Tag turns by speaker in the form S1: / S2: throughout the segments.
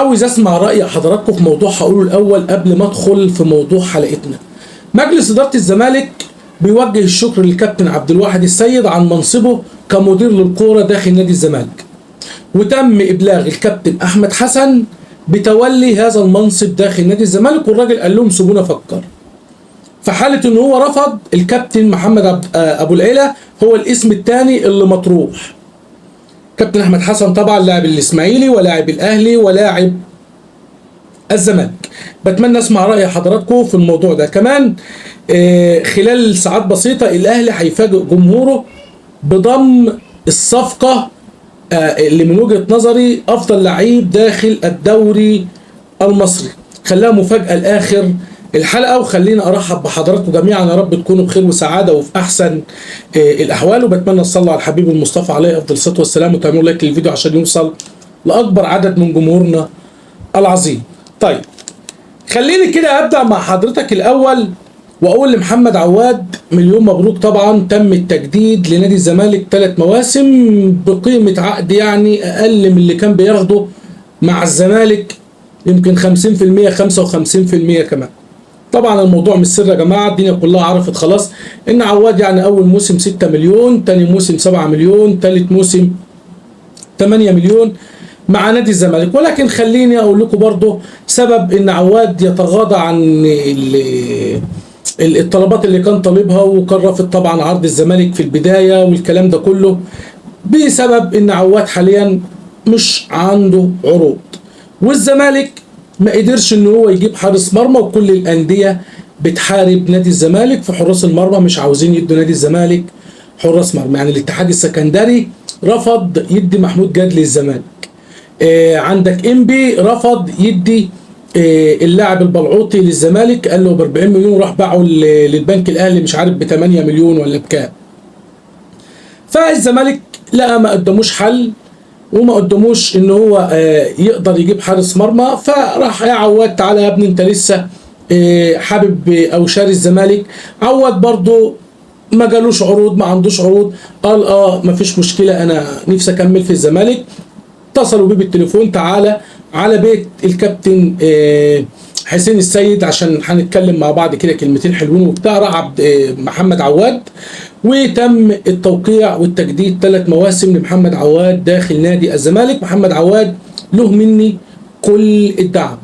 S1: عاوز اسمع رأي حضراتكم في موضوع هقوله الاول قبل ما ادخل في موضوع حلقتنا. مجلس إدارة الزمالك بيوجه الشكر للكابتن عبد الواحد السيد عن منصبه كمدير للكورة داخل نادي الزمالك، وتم ابلاغ الكابتن احمد حسن بتولي هذا المنصب داخل نادي الزمالك، والراجل قال لهم سيبونا افكر. في حالة ان هو رفض، الكابتن محمد ابو العلا هو الاسم الثاني اللي مطروح. كابتن احمد حسن طبعا لاعب الاسماعيلي ولاعب الاهلي ولاعب الزمالك. بتمنى اسمع راي حضراتكم في الموضوع ده. كمان خلال ساعات بسيطه الاهلي هيفاجئ جمهوره بضم الصفقه اللي من وجهه نظري افضل لعيب داخل الدوري المصري. خلاها مفاجاه لاخر الحلقه، وخلينا ارحب بحضراتكم جميعا. يا رب تكونوا بخير وسعاده وفي احسن الاحوال، وبتمنى تصلوا على الحبيب المصطفى عليه افضل الصلاه والسلام، وتعملوا لايك للفيديو عشان يوصل لاكبر عدد من جمهورنا العظيم. طيب خليني كده ابدا مع حضرتك الاول واقول لمحمد عواد مليون مبروك. طبعا تم التجديد لنادي الزمالك 3 مواسم بقيمه عقد يعني اقل من اللي كان بياخده مع الزمالك، يمكن 50% 55% كمان. طبعا الموضوع مش سر يا جماعه، الدنيا كلها عرفت خلاص ان عواد يعني اول موسم 6 مليون، تاني موسم 7 مليون، تالت موسم 8 مليون مع نادي الزمالك. ولكن خليني اقول لكم برضه سبب ان عواد يتغاضى عن الطلبات اللي كان طالبها، وكان رافض طبعا عرض الزمالك في البدايه والكلام ده كله، بسبب ان عواد حاليا مش عنده عروض، والزمالك ما قدرش ان هو يجيب حارس مرمى، وكل الانديه بتحارب نادي الزمالك في حراس المرمى، مش عاوزين يدوا نادي الزمالك حراس مرمى. يعني الاتحاد السكندري رفض يدي محمود جاد للزمالك، عندك انبي رفض يدي اللاعب البلعوطي للزمالك، قال له ب 40 مليون، وراح باعه للبنك الاهلي مش عارف ب 8 مليون ولا بكام. فالزمالك لقى ما قدموش حل وما قدموش ان هو يقدر يجيب حارس مرمى، فراح يا عواد تعالى يا ابني انت لسه حابب او شاري الزمالك. عواد برضو ما جالوش عروض، ما عندوش عروض، قال ما فيش مشكله انا نفسي اكمل في الزمالك. اتصلوا بيه بالتليفون تعالى على بيت الكابتن حسين السيد عشان هنتكلم مع بعض كده كلمتين حلوين وبتاع. راح محمد عواد وتم التوقيع والتجديد 3 مواسم لمحمد عواد داخل نادي الزمالك. محمد عواد له مني كل الدعم.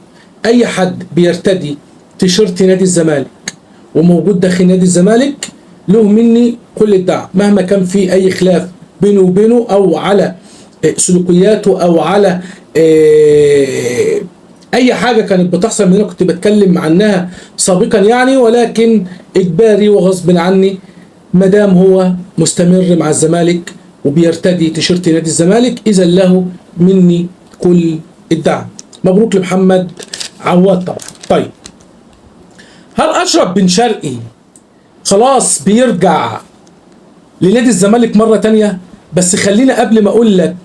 S1: اي حد بيرتدي تيشيرت نادي الزمالك وموجود داخل نادي الزمالك له مني كل الدعم، مهما كان في اي خلاف بينه وبينه او على سلوكياته او على اي حاجه كانت بتحصل من اللي كنت بتكلم عنها سابقا يعني، ولكن اجباري وغصب عني ما دام هو مستمر مع الزمالك وبيرتدي تيشيرت نادي الزمالك اذا له مني كل الدعم. مبروك لمحمد عواد طبعا. طيب هل اشرف بن شرقي خلاص بيرجع لنادي الزمالك مره تانية؟ بس خلينا قبل ما اقول لك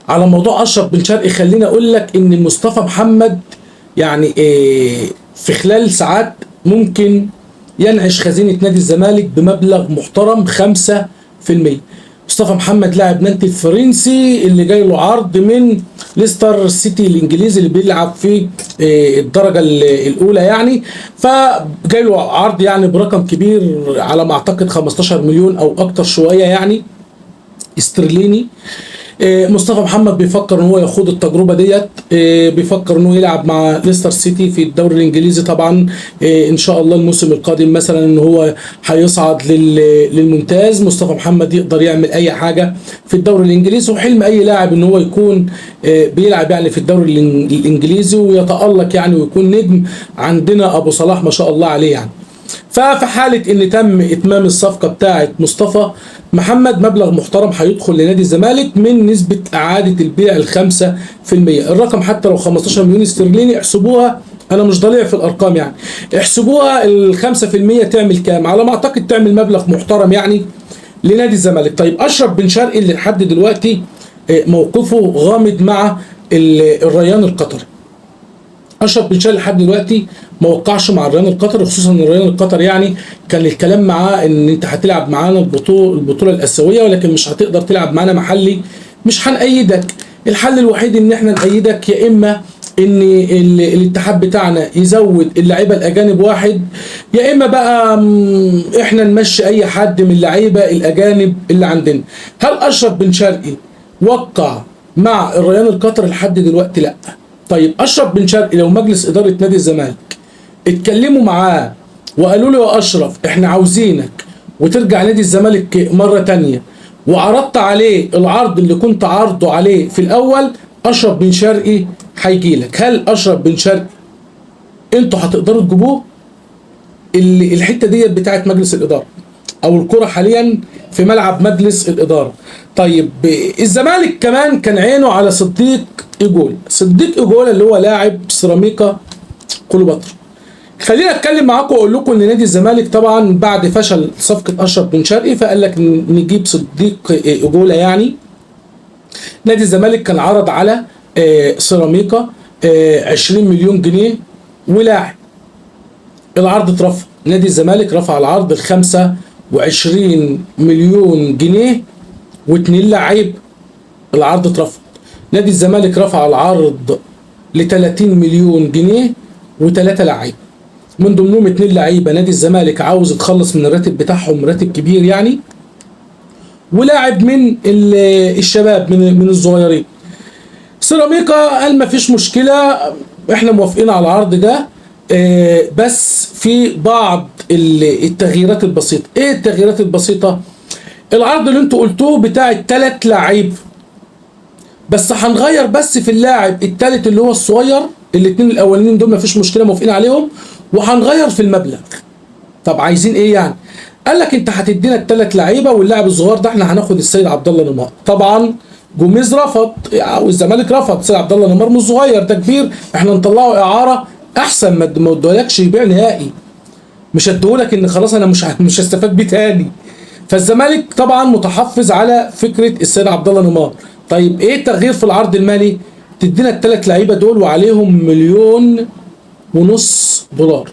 S1: على موضوع اشرف بن شرقي خلينا اقول لك ان مصطفى محمد يعني في خلال ساعات ممكن ينعش خزينة نادي الزمالك بمبلغ محترم 5%. مصطفى محمد لاعب نانتي الفرنسي اللي جاي له عرض من ليستر سيتي الانجليزي اللي بيلعب في الدرجة الاولى يعني، فجاي له عرض يعني برقم كبير على ما اعتقد 15 مليون او اكتر شوية يعني استرليني. مصطفى محمد بيفكر ان هو يخوض التجربه ديت، بيفكر انه يلعب مع ليستر سيتي في الدوري الانجليزي. طبعا ان شاء الله الموسم القادم مثلا ان هو هيصعد للممتاز. مصطفى محمد يقدر يعمل اي حاجه في الدوري الانجليزي، وحلم اي لاعب ان هو يكون بيلعب يعني في الدوري الانجليزي ويتالق يعني ويكون نجم. عندنا ابو صلاح ما شاء الله عليه يعني. ففي حالة ان تم اتمام الصفقة بتاعة مصطفى محمد مبلغ محترم هيدخل لنادي الزمالك من نسبة اعادة البيع 5%. الرقم حتى لو 15 مليون استرليني احسبوها، انا مش ضليع في الارقام يعني، احسبوها 5% تعمل كام؟ على ما اعتقد تعمل مبلغ محترم يعني لنادي الزمالك. طيب اشرف بن شرقي اللي لحد دلوقتي موقفه غامض مع الريان القطري. اشرف بن شرقي لحد دلوقتي ما وقعش مع الريان القطري، خصوصا ان الريان القطري يعني كان الكلام معاه ان انت هتلعب معانا البطوله الاسيويه ولكن مش هتقدر تلعب معانا محلي، مش هنأيدك. الحل الوحيد ان احنا نأيدك يا اما ان الاتحاد بتاعنا يزود اللعيبه الاجانب واحد، يا اما بقى احنا نمشي اي حد من اللعيبه الاجانب اللي عندنا. هل اشرف بن شرقي وقع مع الريان القطري لحد دلوقتي؟ لا. طيب اشرف بن شرقي لو مجلس اداره نادي الزمالك اتكلموا معاه وقالوا له يا اشرف احنا عاوزينك وترجع نادي الزمالك مره تانية، وعرضت عليه العرض اللي كنت عارضه عليه في الاول، اشرف بن شرقي هيجي لك. هل اشرف بن شرقي انتوا هتقدروا تجيبوه؟ الحته ديت بتاعت مجلس الاداره، او الكره حاليا في ملعب مجلس الاداره. طيب الزمالك كمان كان عينه على صديق ايجولا. صديق ايجولا اللي هو لاعب سيراميكا كليوباترا. خلينا اتكلم معاكم واقول لكم ان نادي الزمالك طبعا بعد فشل صفقه اشرف بن شرقي فقال لك نجيب صديق ايجولا. يعني نادي الزمالك كان عرض على سيراميكا 20 مليون جنيه ولاعب. العرض اترفض، نادي الزمالك رفع العرض ل 25 مليون جنيه واثنين لعيب. العرض اترفض. نادي الزمالك رفع العرض ل 30 مليون جنيه وثلاثه لعيب، من ضمنهم 2 لعيبه نادي الزمالك عاوز يتخلص من الراتب بتاعهم، راتب كبير يعني، ولاعب من الشباب من الصغيرين. سيراميكا قال ما فيش مشكله احنا موافقين على العرض ده، بس في بعض التغييرات البسيطه. ايه التغييرات البسيطه؟ العرض اللي انتوا قلتوه بتاع ال3 لعيب، بس هنغير بس في اللاعب الثالث اللي هو الصغير. الاثنين الاولانيين دول ما فيش مشكله موافقين عليهم، وهنغير في المبلغ. طب عايزين ايه يعني؟ قال لك انت هتدينا ال3 لعيبه واللاعب الصغير ده احنا هناخد السيد عبد الله نيمار. طبعا جوميز رفض والزمالك رفض. السيد عبد الله نيمار مش صغير، ده كبير، احنا نطلعه اعاره احسن ما ادولكش يبيع نهائي. مش اديهولك ان خلاص انا مش هستفاد بيه تاني. فالزمالك طبعا متحفظ على فكره السيد عبد الله نيمار. طيب ايه التغيير في العرض المالي؟ تدينا ال3 لعيبه دول وعليهم 1.5 مليون دولار.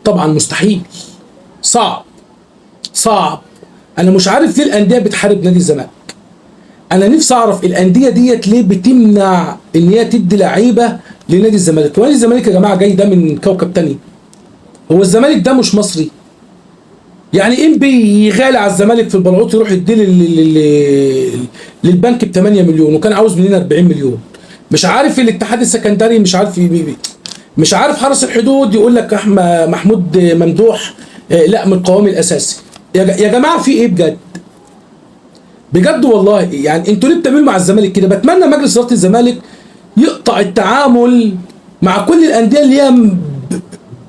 S1: طبعا مستحيل، صعب. انا مش عارف ليه الانديه بتحارب نادي الزمالك. انا نفسي اعرف الانديه ديت ليه بتمنع ان هي تدي لعيبه لنادي الزمالك. ونادي الزمالك يا جماعه جاي ده من كوكب تاني. هو الزمالك ده مش مصري؟ يعني انبي يغالي على الزمالك في البلعوط يروح يديه للبنك ب 8 مليون وكان عاوز مننا 40 مليون. مش عارف الاتحاد السكندري، مش عارف حرس الحدود يقول لك محمود ممدوح لا من القوام الاساسي. يا جماعه في ايه بجد والله؟ يعني انتوا ليه بتعملوا مع الزمالك كده؟ بتمنى مجلس اداره الزمالك يقطع التعامل مع كل الانديه اللي هي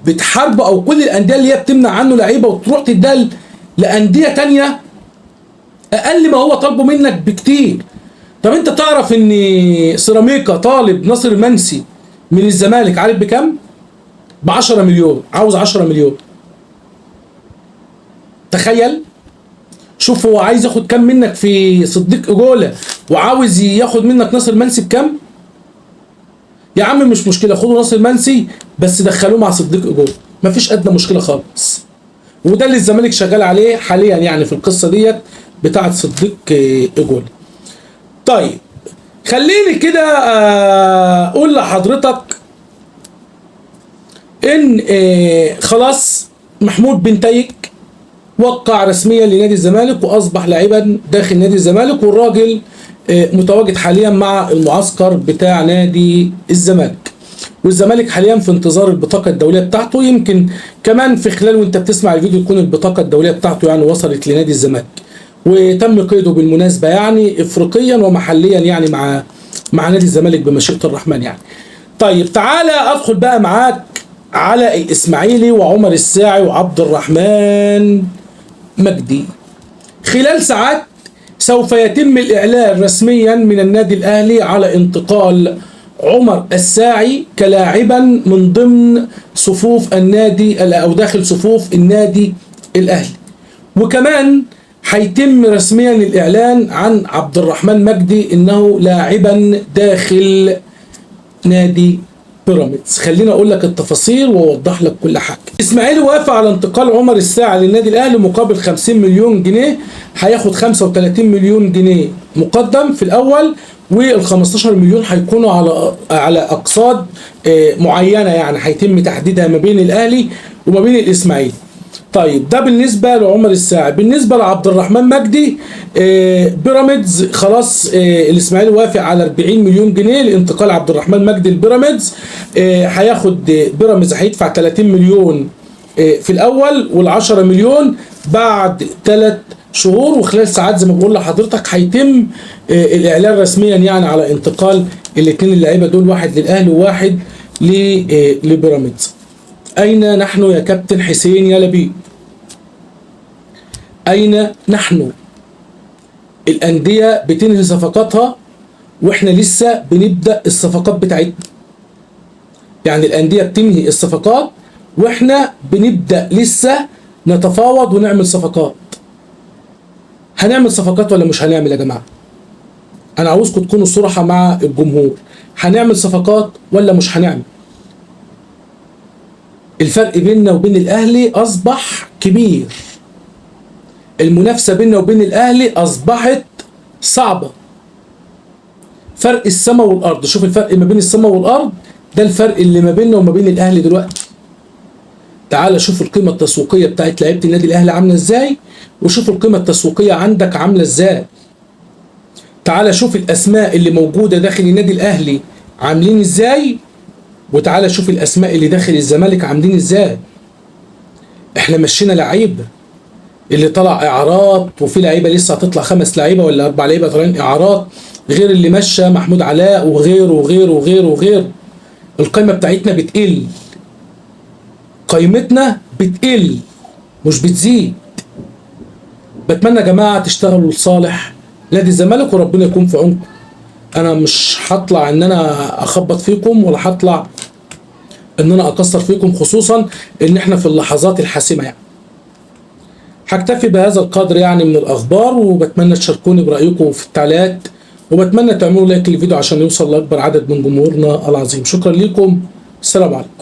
S1: بتحاربه، او كل الانديه اللي هي بتمنع عنه لعيبه وتروح تدال لانديه تانية اقل ما هو طالبه منك بكتير. طب انت تعرف ان سيراميكا طالب ناصر المنسي من الزمالك عارف بكام؟ ب10 مليون، عاوز 10 مليون. تخيل، شوف هو عايز ياخد كام منك في صديق ايجولا وعاوز ياخد منك ناصر المنسي بكام؟ يا عم مش مشكله، خدوا ناصر المنسي بس دخلوه مع صديق ايجولا، مفيش ادنى مشكله خالص. وده اللي الزمالك شغال عليه حاليا يعني في القصه ديت بتاعه صديق ايجولا. طيب خليني كده اقول لحضرتك ان خلاص محمود بن تايك وقع رسميا لنادي الزمالك واصبح لاعبا داخل نادي الزمالك، والراجل متواجد حاليا مع المعسكر بتاع نادي الزمالك. والزمالك حاليا في انتظار البطاقه الدوليه بتاعته. يمكن كمان في خلال وانت بتسمع الفيديو تكون البطاقه الدوليه بتاعته يعني وصلت لنادي الزمالك، وتم قيده بالمناسبه يعني افريقيا ومحليا يعني مع نادي الزمالك بمشيئه الرحمن يعني. طيب تعالى ادخل بقى معاك على الاسماعيلي وعمر الساعي وعبد الرحمن مجدي. خلال ساعات سوف يتم الإعلان رسميا من النادي الأهلي على انتقال عمر الساعي كلاعبا من ضمن صفوف النادي أو داخل صفوف النادي الأهلي. وكمان هيتم رسميا الإعلان عن عبد الرحمن مجدي إنه لاعبا داخل نادي بيراميدز. خليني اقول لك التفاصيل واوضح لك كل حاجه. الاسماعيلي وافق على انتقال عمر الساعي للنادي الاهلي مقابل 50 مليون جنيه، هياخد 35 مليون جنيه مقدم في الاول وال 15 مليون هيكونوا على اقساط معينه، يعني هيتم تحديدها ما بين الاهلي وما بين الاسماعيلي. طيب ده بالنسبه لعمر الساعي. بالنسبه لعبد الرحمن مجدي، بيراميدز خلاص الاسماعيلي وافق على 40 مليون جنيه لانتقال عبد الرحمن مجدي لبيراميدز. هياخد بيراميدز هيدفع 30 مليون في الاول وال10 مليون بعد 3 شهور، وخلال ساعات زي ما بقول لحضرتك هيتم الاعلان رسميا يعني على انتقال الاثنين اللعيبه دول، واحد للاهلي وواحد لبيراميدز. اين نحن يا كابتن حسين يا لبيب؟ اين نحن؟ الانديه بتنهي صفقاتها واحنا لسه بنبدا الصفقات بتاعتنا. يعني الانديه بتنهي الصفقات واحنا بنبدا لسه نتفاوض ونعمل صفقات. هنعمل صفقات ولا مش هنعمل يا جماعه؟ انا عاوزكم تكونوا صراحه مع الجمهور. هنعمل صفقات ولا مش هنعمل؟ الفرق بيننا وبين الاهلي اصبح كبير. المنافسه بيننا وبين الاهلي اصبحت صعبه. فرق السماء والارض. شوف الفرق ما بين السماء والارض، ده الفرق اللي ما بيننا وما بين الاهلي دلوقتي. تعال شوف القيمه التسويقيه بتاعت لعيبه النادي الاهلي عامله ازاي، وشوف القيمه التسويقيه عندك عامله ازاي. تعال شوف الاسماء اللي موجوده داخل النادي الاهلي عاملين ازاي، وتعالى شوف الاسماء اللي داخل الزمالك عاملين ازاي. احنا مشينا لعيبه اللي طلع اعارات، وفي لعيبه لسه هتطلع 5 لعيبه ولا 4 لعيبه طالعين اعارات، غير اللي مشى محمود علاء وغيره وغيره وغيره وغيره. القيمه بتاعتنا بتقل، قيمتنا بتقل مش بتزيد. بتمنى يا جماعه تشتغلوا لصالح نادي الزمالك وربنا يكون في عونكم. انا مش هطلع ان انا اخبط فيكم ولا هطلع ان انا اكسر فيكم، خصوصا ان احنا في اللحظات الحاسمه. يعني هكتفي بهذا القدر يعني من الاخبار، وبتمنى تشاركوني برايكم في التعليقات، وبتمنى تعملوا لايك للفيديو عشان يوصل لاكبر عدد من جمهورنا العظيم. شكرا لكم، السلام عليكم.